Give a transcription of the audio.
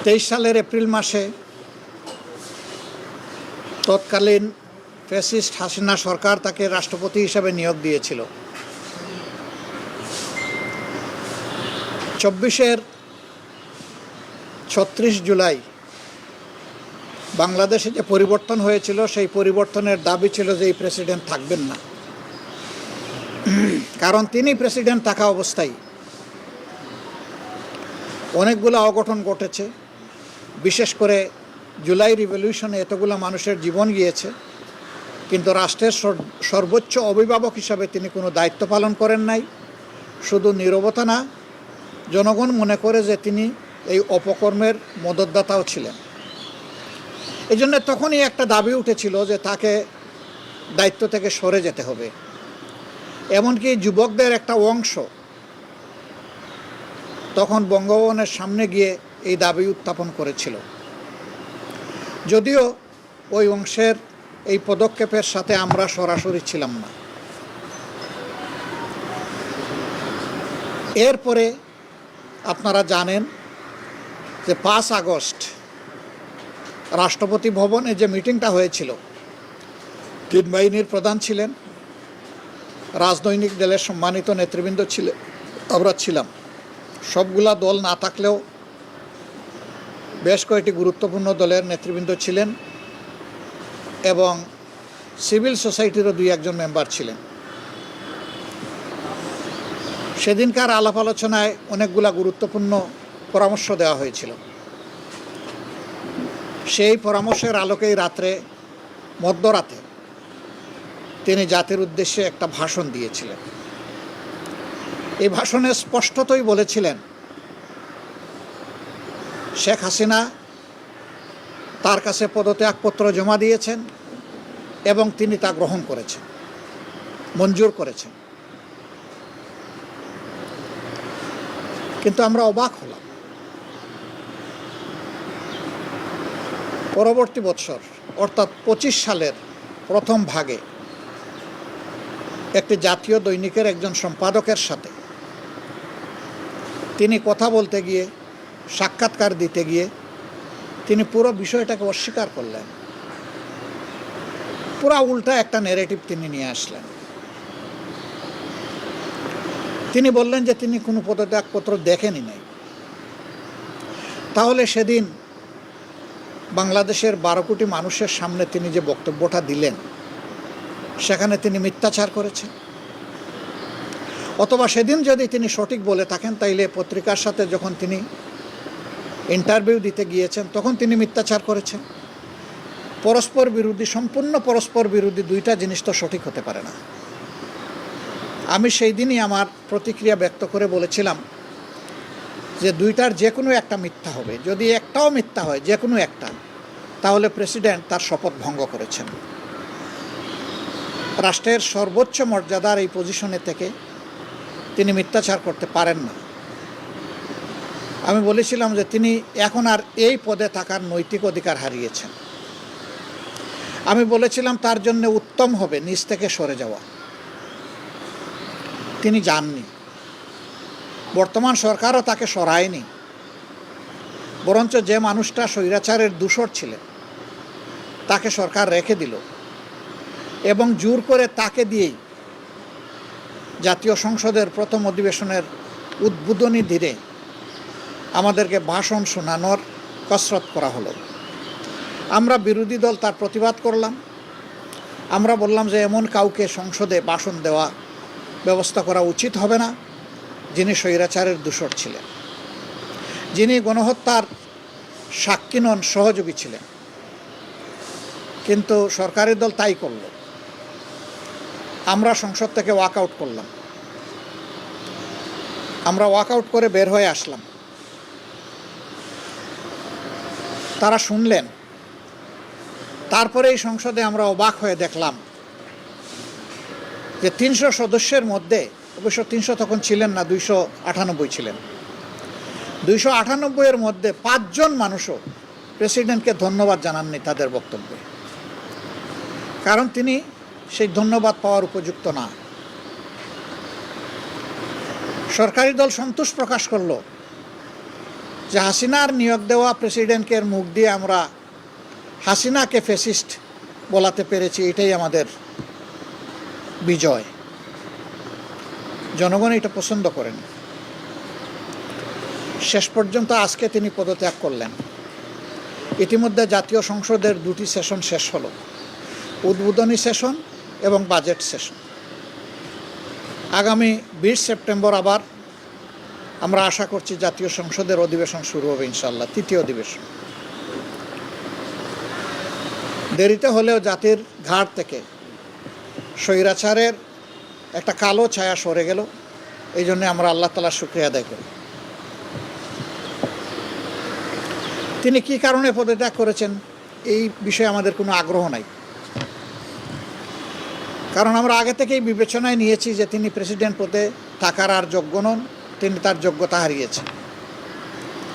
2023 সালের এপ্রিল মাসে তৎকালীন ফ্যাসিস্ট হাসিনা সরকার তাকে রাষ্ট্রপতি হিসেবে নিয়োগ দিয়েছিল। 36 জুলাই বাংলাদেশে যে পরিবর্তন হয়েছিল সেই পরিবর্তনের দাবি ছিল যে এই প্রেসিডেন্ট থাকবেন না, কারণ তিনি প্রেসিডেন্ট থাকা অবস্থায় অনেকগুলো অঘটন ঘটেছে। বিশেষ করে জুলাই রিভলিউশনে এতগুলো মানুষের জীবন গিয়েছে, কিন্তু রাষ্ট্রের সর্বোচ্চ অভিভাবক হিসাবে তিনি কোনো দায়িত্ব পালন করেন নাই। শুধু নীরবতা না, জনগণ মনে করে যে তিনি এই অপকর্মের মদতদাতাও ছিলেন। এই জন্য তখনই একটা দাবি উঠেছিল যে তাকে দায়িত্ব থেকে সরে যেতে হবে। এমনকি যুবকদের একটা অংশ তখন বঙ্গভবনের সামনে গিয়ে এই দাবি উত্থাপন করেছিল। যদিও ওই অংশের এই পদক্ষেপের সাথে আমরা সরাসরি ছিলাম না। এরপরে আপনারা জানেন যে 5 আগস্ট রাষ্ট্রপতি ভবনে যে মিটিংটা হয়েছিল, 3 বাহিনীর প্রধান ছিলেন, রাজনৈতিক দলের সম্মানিত নেতৃবৃন্দ ছিলেন, আমরা ছিলাম। সবগুলা দল না থাকলেও বেশ কয়েকটি গুরুত্বপূর্ণ দলের নেতৃবৃন্দ ছিলেন এবং সিভিল সোসাইটিরও 2-1 মেম্বার ছিলেন। সেদিনকার আলাপ আলোচনায় অনেকগুলা গুরুত্বপূর্ণ পরামর্শ দেওয়া হয়েছিল। সেই পরামর্শের আলোকেই মধ্যরাতে তিনি জাতির উদ্দেশ্যে একটা ভাষণ দিয়েছিলেন। এই ভাষণে স্পষ্টতই বলেছিলেন শেখ হাসিনা তার কাছে পদত্যাগপত্র জমা দিয়েছেন এবং তিনি তা গ্রহণ করেছেন, মঞ্জুর করেছেন। কিন্তু আমরা অবাক হলাম। পরবর্তী বৎসর অর্থাৎ 25 সালের প্রথম ভাগে একটি জাতীয় দৈনিকের একজন সম্পাদকের সাথে তিনি কথা বলতে গিয়ে, সাক্ষাৎকার দিতে গিয়ে তিনি পুরো বিষয়টাকে অস্বীকার করলেন। পুরা উল্টা একটা ন্যারেটিভ তিনি নিয়ে আসলেন। তিনি বললেন যে তিনি কোনো পদত্যাগপত্র দেখেনি নাই। তাহলে সেদিন বাংলাদেশের 12 কোটি মানুষের সামনে তিনি যে বক্তব্যটা দিলেন সেখানে তিনি মিথ্যাচার করেছেন। অথবা সেদিন যদি তিনি সঠিক বলে থাকেন তাইলে পত্রিকার সাথে যখন তিনি ইন্টারভিউ দিতে গিয়েছেন তখন তিনি মিথ্যাচার করেছেন। পরস্পর বিরোধী, সম্পূর্ণ পরস্পর বিরোধী দুইটা জিনিস তো সঠিক হতে পারে না। আমি সেই দিনই আমার প্রতিক্রিয়া ব্যক্ত করে বলেছিলাম যে দুইটার যে কোনো একটা মিথ্যা হবে। যদি একটাও মিথ্যা হয়, যে কোনো একটা, তাহলে প্রেসিডেন্ট তার শপথ ভঙ্গ করেছেন। রাষ্ট্রের সর্বোচ্চ মর্যাদার এই পজিশনে থেকে তিনি মিথ্যাচার করতে পারেন না। আমি বলেছিলাম যে তিনি এখন আর এই পদে থাকার নৈতিক অধিকার হারিয়েছেন। আমি বলেছিলাম তার জন্য উত্তম হবে নিজ থেকে সরে যাওয়া। তিনি যাননি। বর্তমান সরকারও তাকে সরায়নি, বরঞ্চ যে মানুষটা স্বৈরাচারের দূষর ছিলেন তাকে সরকার রেখে দিল এবং জোর করে তাকে দিয়েই জাতীয় সংসদের প্রথম অধিবেশনের উদ্বোধনী দিনে আমাদেরকে ভাষণ শোনানোর কসরত করা হলো। আমরা বিরোধী দল তার প্রতিবাদ করলাম। আমরা বললাম যে এমন কাউকে সংসদে ভাষণ দেওয়া ব্যবস্থা করা উচিত হবে না যিনি স্বৈরাচারের দূষর ছিলেন, যিনি গণহত্যার সাক্ষী নন, সহযোগী ছিলেন। কিন্তু সরকারি দল তাই করল। আমরা সংসদ থেকে ওয়াকআউট করলাম। আমরা ওয়াকআউট করে বের হয়ে আসলাম। তারা শুনলেন। তারপরে এই সংসদে আমরা অবাক হয়ে দেখলাম যে 300 সদস্যের মধ্যে, অবশ্য 300 তখন ছিলেন না, 298 ছিলেন। 298 এর মধ্যে 5 জন মানুষও প্রেসিডেন্টকে ধন্যবাদ জানাননি তাদের বক্তব্যে, কারণ তিনি সেই ধন্যবাদ পাওয়ার উপযুক্ত না। সরকারি দল সন্তোষ প্রকাশ করল যে হাসিনার নিয়োগ দেওয়া প্রেসিডেন্টকে মুখ দিয়ে আমরা হাসিনাকে ফ্যাসিস্ট বলাতে পেরেছি, এটাই আমাদের বিজয়। জনগণ এটা পছন্দ করেন। শেষ পর্যন্ত আজকে তিনি পদত্যাগ করলেন। ইতিমধ্যে জাতীয় সংসদের 2টি সেশন শেষ হলো, উদ্বোধনী সেশন এবং বাজেট সেশন। আগামী 20 সেপ্টেম্বর আবার আমরা আশা করছি জাতীয় সংসদের অধিবেশন শুরু হবে ইনশাআল্লাহ, 3য় অধিবেশন। দেরিতে হলেও জাতির ঘাট থেকে স্বৈরাচারের একটা কালো ছায়া সরে গেল, এই জন্য আমরা আল্লাহ তাআলার শুকরিয়া আদায় করি। তিনি কি কারণে পদত্যাগ করেছেন এই বিষয়ে আমাদের কোনো আগ্রহ নাই, কারণ আমরা আগে থেকেই বিবেচনায় নিয়েছি যে তিনি প্রেসিডেন্ট পদে থাকার আর যোগ্য নন, তিনি তার যোগ্যতা হারিয়েছেন।